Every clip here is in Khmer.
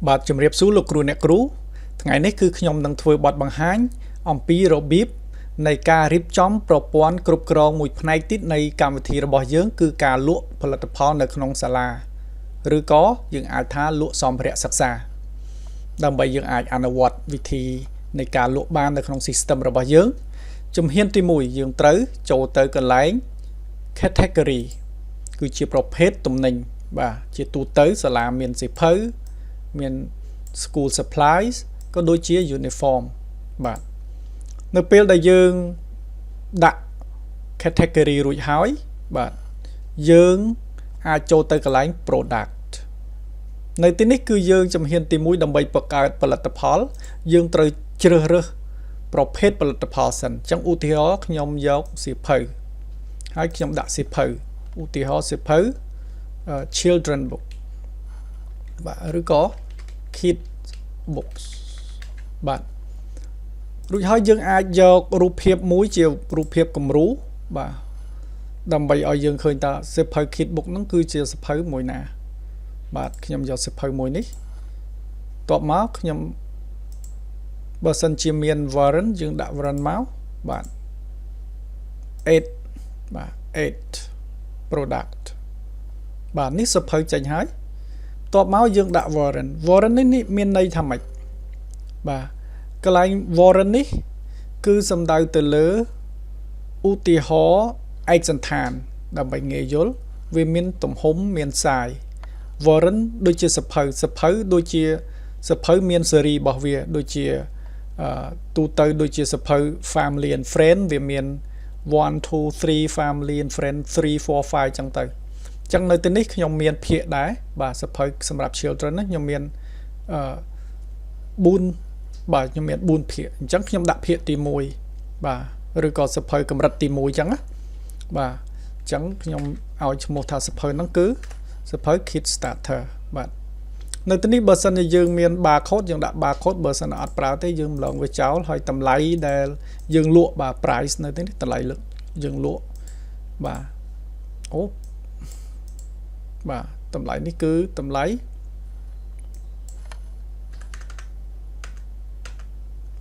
បាទជំរាបសួរលោកគ្រូអ្នកគ្រូថ្ងៃនេះគឺខ្ញុំនឹងធ្វើបទបង្ហាញអំពីរបៀបនៃការរៀបចំប្រព័ន្ធគ្រប់គ្រងមួយផ្នែកទៀតនៃកម្មវិធីរបស់យើងគឺការលក់ផលិតផលនៅក្នុងសាលាឬក៏យើងអាចថាលក់សម្ភារៈសិក្សាដើម្បីយើងអាចអនុវត្តវិធីនៃការលក់បាននៅក្នុង system របស់យើងជំហានទី1យើងត្រូវចូលទៅកន្លែង category គឺជាប្រភេទទំនិញបាទជាទូទៅសាលាមានសៀវភៅមាន school supplies ក៏ដូចជា uniform បាទនៅពេលដែលយើងដាក់ category រួចហើយបាទយើងអាចចូលទៅកន្លែង product នៅទីនេះគឺយើងជំហានទី1ដើម្បីបង្កើតផលិតផលយើងត្រូវជ្រើសរើសប្រភេទផលិតផលសិនអញ្ចឹងឧទាហរណ៍ខ្ញុំយកសៀវភៅហើយខ្ញុំដាក់សៀវភៅឧទាហរណ៍សៀវភៅ children book បាទឬក៏ kid books បាទរួចហើយយើងអាចយករូបភាពមួយជារូបភាពគំរូបាទដើម្បីឲ្យយើងឃើញថាសៀវភៅ kid book ហ្នឹងគឺជាសៀវភៅមួយណាបាទខ្ញុំយកសៀវភៅមួយនេះតបមកខ្ញុំបើសិនជាមាន warrant យើងដាក់ warrant មកបាទ 8 បាទ8 product បាទនេះសៀវភៅចេញហើយតបមកយើងដាក់ warrant នេះមានន័យថាម៉េចបាទកន្លែង warrant នេះគឺសំដៅទៅលើឧទាហរណ៍ឯកសណ្ឋានដើម្បីងាយយល់វាមានទំហំមានសាយ warrant ដូចជាសភៅដូចជាសភៅមានស៊េរីរបស់វាដូចជាទូទៅដូចជាសភៅ family and friend វាមាន1 2 3 family and friend 3 4 5ចឹងទៅចឹងនៅទីនេះខ្ញុំមានភាគដែរបាទសភៅសម្រាប់ children ណាខ្ញុំមាន4បាទខ្ញុំមាន4ភាគអញ្ចឹងខ្ញុំដាក់ភាគទី1បាទឬក៏សភៅកម្រិតទី1ចឹងណាបាទអញ្ចឹងខ្ញុំឲ្យឈ្មោះថាសភៅហ្នឹងគឺសភៅ kid starter បាទនៅទីនេះបើសិនជាយើងមាន barcode យើងដាក់ barcode បើសិនអត់ប្រើទេយើងម្លងវាចោលហើយតម្លៃដែលយើងលក់បាទ price នៅទីនេះតម្លៃយើងលក់បាទអូបាទតម្លៃនេះគឺតម្លៃ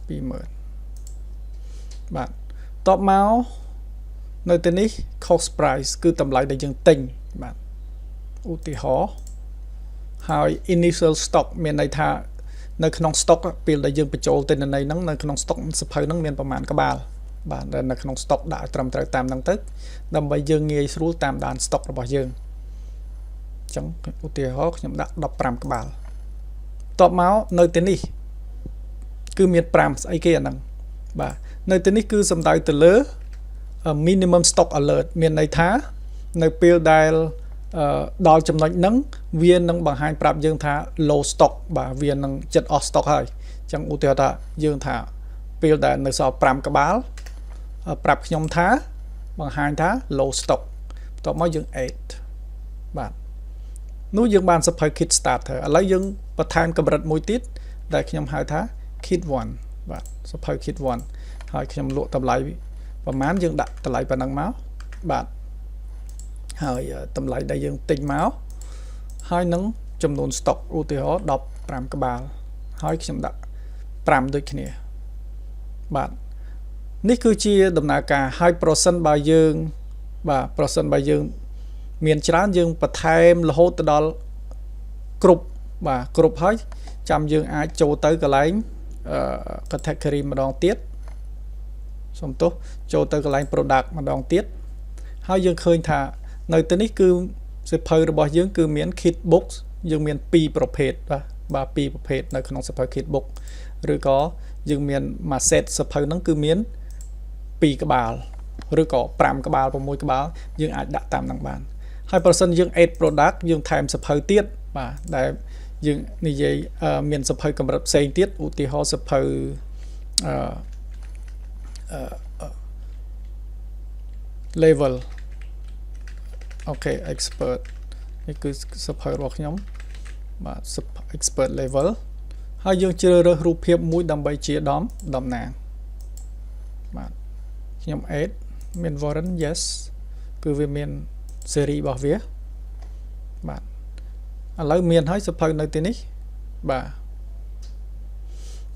20,000បាទតបមកនៅទីនេះ cost price គឺតម្លៃដែលយើងទិញបាទឧទាហរណ៍ហើយ initial stock មានន័យថានៅក្នុង stock ពេលដែលយើងបញ្ចូលទិន្នន័យហ្នឹងនៅក្នុង stock សភៅហ្នឹងមានប្រមាណក្បាលបាទដែលនៅក្នុង stock ដាក់ឲ្យត្រឹមត្រូវតាមហ្នឹងទៅដើម្បីយើងងាយស្រួលតាមដាន stock របស់យើងអញ្ចឹងឧទាហរណ៍ខ្ញុំដាក់15ក្បាលតបមកនៅទីនេះគឺមាន5ស្អីគេអាហ្នឹងបាទនៅទីនេះគឺសំដៅទៅលើ minimum stock alert មានន័យថានៅពេលដែលដល់ចំណុចហ្នឹងវានឹងបង្ហាញប្រាប់យើងថា low stock បាទវានឹងចិត្តអស់ stock ហើយអញ្ចឹងឧទាហរណ៍ថាយើងថាពេលដែលនៅសល់5ក្បាលប្រាប់ខ្ញុំថាបង្ហាញថា low stock បន្ទាប់មកយើង 8 បាទនោះយើងបានសភៅ kit starter ឥឡូវយើងបន្ថែមកម្រិតមួយទៀតដែលខ្ញុំហៅថា kit 1 បាទសភៅ kit 1ហើយខ្ញុំលក់តម្លៃប្រហែលយើងដាក់តម្លៃប៉ុណ្ណឹងមកបាទហើយតម្លៃដែលយើងទិញមកហើយនឹងចំនួន stock ឧទាហរណ៍15ក្បាលហើយខ្ញុំដាក់5ដូចគ្នាបាទនេះគឺជាដំណើរការហើយប្រសិនបើយើងបាទប្រសិនបើយើងមានច្រើនយើងបន្ថែមរហូតទៅដល់គ្រប់បាទគ្រប់ហើយចាំយើងអាចចូលទៅកន្លែងcategory ម្ដងទៀតសំទោសចូលទៅកន្លែង product ម្ដងទៀតហើយយើងឃើញថានៅទីនេះគឺសៀវភៅរបស់យើងគឺមាន kit books យើងមាន2ប្រភេទបាទ2ប្រភេទនៅក្នុងសៀវភៅ kit book ឬក៏យើងមានមួយ set សៀវភៅហ្នឹងគឺមាន2ក្បាលឬក៏5ក្បាល6ក្បាលយើងអាចដាក់តាមហ្នឹងបានហើយប្រសិនយើង add product យើងថែមសៀវភៅទៀតបាទដែលយើងនិយាយមានសៀវភៅកម្រិតផ្សេងទៀតឧទាហរណ៍សៀវភៅlevel អូខេ expert នេះគឺសៀវភៅរបស់ខ្ញុំបាទ expert level ហើយយើងជ្រើសរើសរូបភាពមួយដើម្បីជាតំណាងបាទខ្ញុំ add មាន warrant yes គឺវាមាន series របស់វាបាទឥឡូវមានហើយសៀវភៅនៅទីនេះ បាទ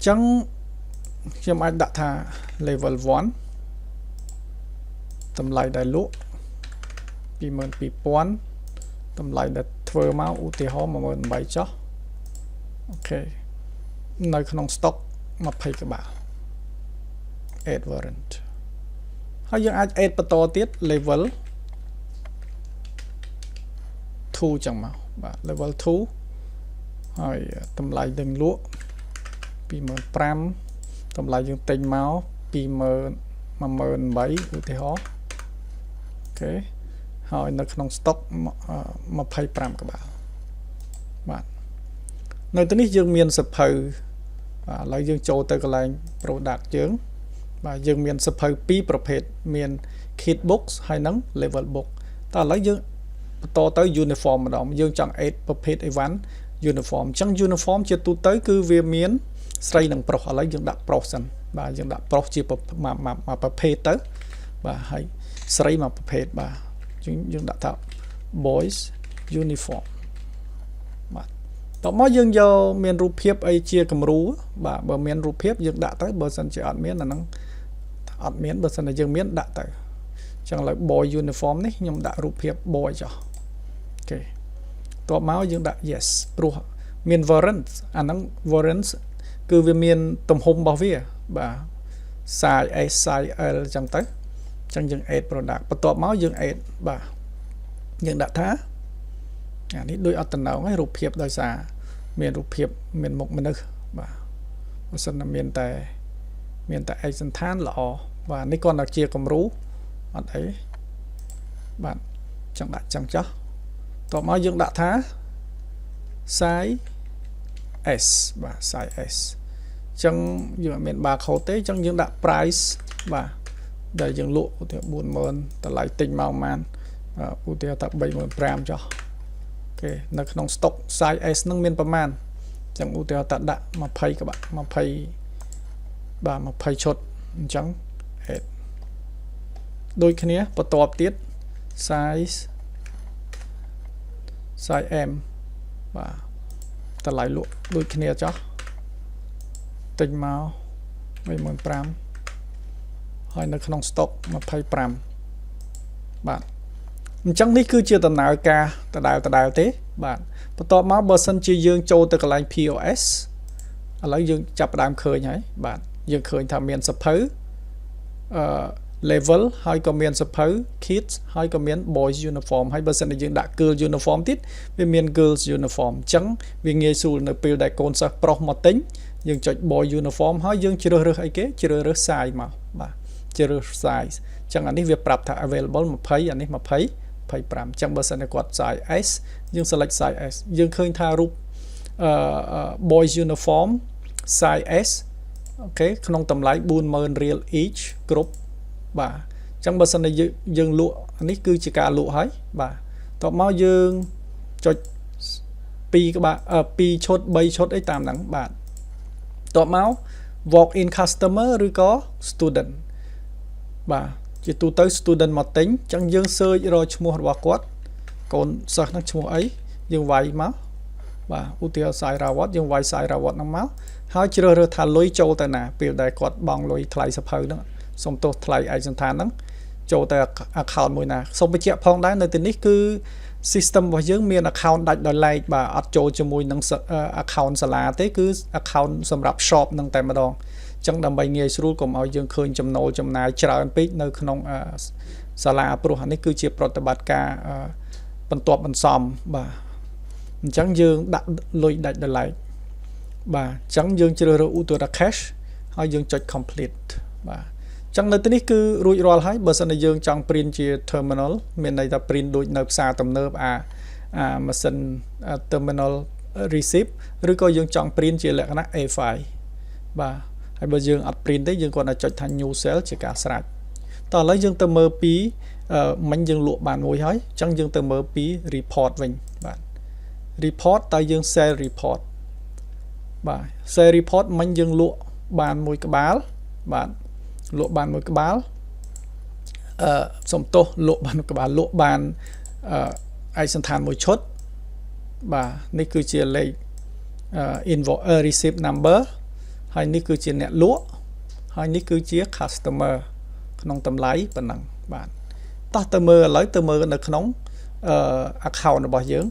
ចឹងខ្ញុំអាចដាក់ថា level 1តម្លៃដែលលក់ 22,000 តម្លៃដែលធ្វើមកឧទាហរណ៍ 18,000 ចុះអូខេនៅក្នុង stock 20 ក្បាល add warrant ហើយយើងអាច add បន្តទៀត level 2 ចឹងមកបាទ level 2 ហើយតម្លៃយើងលក់ 25,000 តម្លៃយើងទិញមក 18,000 ឧទាហរណ៍អូខេហើយនៅក្នុង stock 25 ក្បាលបាទនៅទីនេះយើងមានសភៅបាទឥឡូវយើងចូលទៅកន្លែង product យើងបាទយើងមានសភៅ2ប្រភេទមាន kit box ហើយនិង level box តើឥឡូវយើងបន្តទៅ uniform ម្ដងយើងចង់ add ប្រភេទអីវ៉ាន់ uniform អញ្ចឹង uniform ជាទូទៅគឺវាមានស្រីនិងប្រុសឥឡូវយើងដាក់ប្រុសសិនបាទយើងដាក់ប្រុសជាមួយប្រភេទទៅបាទហើយស្រីមួយប្រភេទបាទយើងដាក់ថា boys uniform បាទតោះមកយើងយកមានរូបភាពអីជាគំរូបាទបើមានរូបភាពយើងដាក់ទៅបើសិនជាអត់មានអាហ្នឹងអត់មានបើសិនជាយើងមានដាក់ទៅអញ្ចឹងឥឡូវ boy uniform នេះខ្ញុំដាក់រូបភាព boy ចុះអូខេតោះមកយើងដាក់ yes ព្រោះមាន warrant អាហ្នឹង warrant គឺវាមានទំហំរបស់វាបាទ size S size L អញ្ចឹងទៅអញ្ចឹងយើង add product បន្ទាប់មកយើង add បាទយើងដាក់ថាអានេះដូចអត់តំណងហើយរូបភាពដោយសារមានរូបភាពមានមុខមនុស្សបាទបើសិនតែមានតែឯកសណ្ឋានល្អបាទនេះគាត់តែជាគំរូអត់អីបាទចង់ដាក់ចឹងចុះតោះមកយើងដាក់ថា size S បាទ size S អញ្ចឹងយើងអត់មាន barcode ទេអញ្ចឹងយើងដាក់ price បាទដែលយើងលក់ឧទាហរណ៍ 40,000 តម្លៃទិញមកប្រហែលឧទាហរណ៍ថា 35,000 ចុះអូខេនៅក្នុង stock size S នឹងមានប្រមាណអញ្ចឹងឧទាហរណ៍ថាដាក់ 20 ក្បាល 20 បាទ 20 ឈុតអញ្ចឹង add ដូចគ្នាបន្ទាប់ទៀត size M បាទតម្លៃលក់ដូចគ្នាចុះទិញមក 35,000 ហើយនៅក្នុង stock 25 បាទអញ្ចឹងនេះគឺជាដំណើរការដដែលទេបាទបន្ទាប់មកបើសិនជាយើងចូលទៅកន្លែង POS ឥឡូវយើងចាប់ផ្ដើមឃើញហើយបាទយើងឃើញថាមានសភៅlevel ហើយក៏មានសភៅ kids ហើយក៏មាន boys uniform ហើយបើសិនជាយើងដាក់ girl uniform ទៀតវាមាន girls uniform អញ្ចឹងវាងាយស្រួលនៅពេលដែលកូនសិស្សប្រុសមកទិញយើងចុច boy uniform ហើយយើងជ្រើសរើសអីគេជ្រើសរើស size មកបាទជ្រើសរើស size អញ្ចឹងអានេះវាប្រាប់ថា available 20អានេះ 25 អញ្ចឹងបើសិនតែគាត់ size S យើង select size S យើងឃើញថារូបboys uniform size S អូខេក្នុងតម្លៃ 40,000 រៀល each គ្រប់បាទអញ្ចឹងបើសិនតែយើងលក់នេះគឺជាការលក់ហើយបាទតបមកយើងចុច2ក្បាល2ឈុត3ឈុតអីតាមហ្នឹងបាទតបមក walk in customer ឬក៏ student បាទជាទូទៅ student មកទិញអញ្ចឹងយើង search រកឈ្មោះរបស់គាត់កូនសិស្សហ្នឹងឈ្មោះអីយើងវាយមកបាទឧទាហរណ៍ Sai Rawat យើងវាយ Sai Rawat ហ្នឹងមកហើយជ្រើសរើសថាលុយចូលទៅណាពេលដែលគាត់បង់លុយថ្លៃសភៅហ្នឹងសុំទោសថ្លៃឯកសណ្ឋានហ្នឹងចូលទៅ account មួយណាសូមបញ្ជាក់ផងដែរនៅទីនេះគឺ system របស់យើងមាន account ដាច់ដោយឡែកបាទអត់ចូលជាមួយនឹង account សាលាទេគឺ account សម្រាប់ shop ហ្នឹងតែម្ដងអញ្ចឹងដើម្បីងាយស្រួលកុំឲ្យយើងឃើញចំណូលចំណាយច្រើនពេកនៅក្នុងសាលាព្រោះអានេះគឺជាប្រតិបត្តិការបន្ទាប់បន្សំបាទអញ្ចឹងយើងដាក់លុយដាច់ដោយឡែកបាទអញ្ចឹងយើងជ្រើសរើសឧទាហរណ៍ cash ហើយយើងចុច complete បាទអញ្ចឹងនៅទីនេះគឺរួចរាល់ហើយបើសិនជាយើងចង់ print ជា terminal មានន័យថា print ដូចនៅផ្សារទំនើបម៉ាស៊ីន terminal receipt ឬក៏យើងចង់ print ជាលក្ខណៈ A5 បាទហើយបើយើងអត់ print ទេយើងគាត់តែចុចថា new cell ជាការស្រេចតោះឥឡូវយើងទៅមើលពីមិញយើងលក់បានមួយហើយអញ្ចឹងយើងទៅមើលពី report វិញបាទ report តើយើង sell report បាទ sell report មិញយើងលក់បានមួយក្បាលបាទលក់បានមួយក្បាលសំទោសលក់បានមួយក្បាលលក់បានឯកសណ្ឋានមួយឈុតបាទនេះគឺជាលេខ invoice receipt number ហើយនេះគឺជាអ្នកលក់ហើយនេះគឺជា customer ក្នុងតម្លៃប៉ុណ្ណឹងបាទតោះទៅមើលឥឡូវទៅមើលនៅក្នុងaccount របស់យើង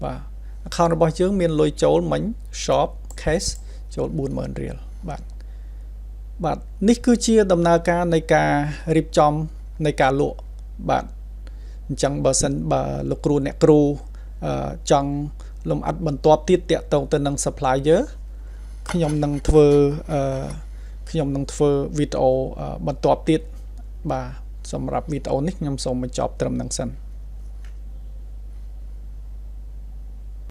បាទ account របស់យើងមានលុយចូលមិញ shop cash ចូល 40,000 រៀលបាទនេះគឺជាដំណើរការនៃការរៀបចំនៃការលក់បាទអញ្ចឹងបើសិនបើលោកគ្រូអ្នកគ្រូចង់លំអិតបន្ទាប់ទៀតតាក់ទងទៅនឹង supplier ខ្ញុំនឹងធ្វើវីដេអូបន្ទាប់ទៀតបាទសម្រាប់វីដេអូនេះខ្ញុំសូមបញ្ចប់ត្រឹមហ្នឹងសិន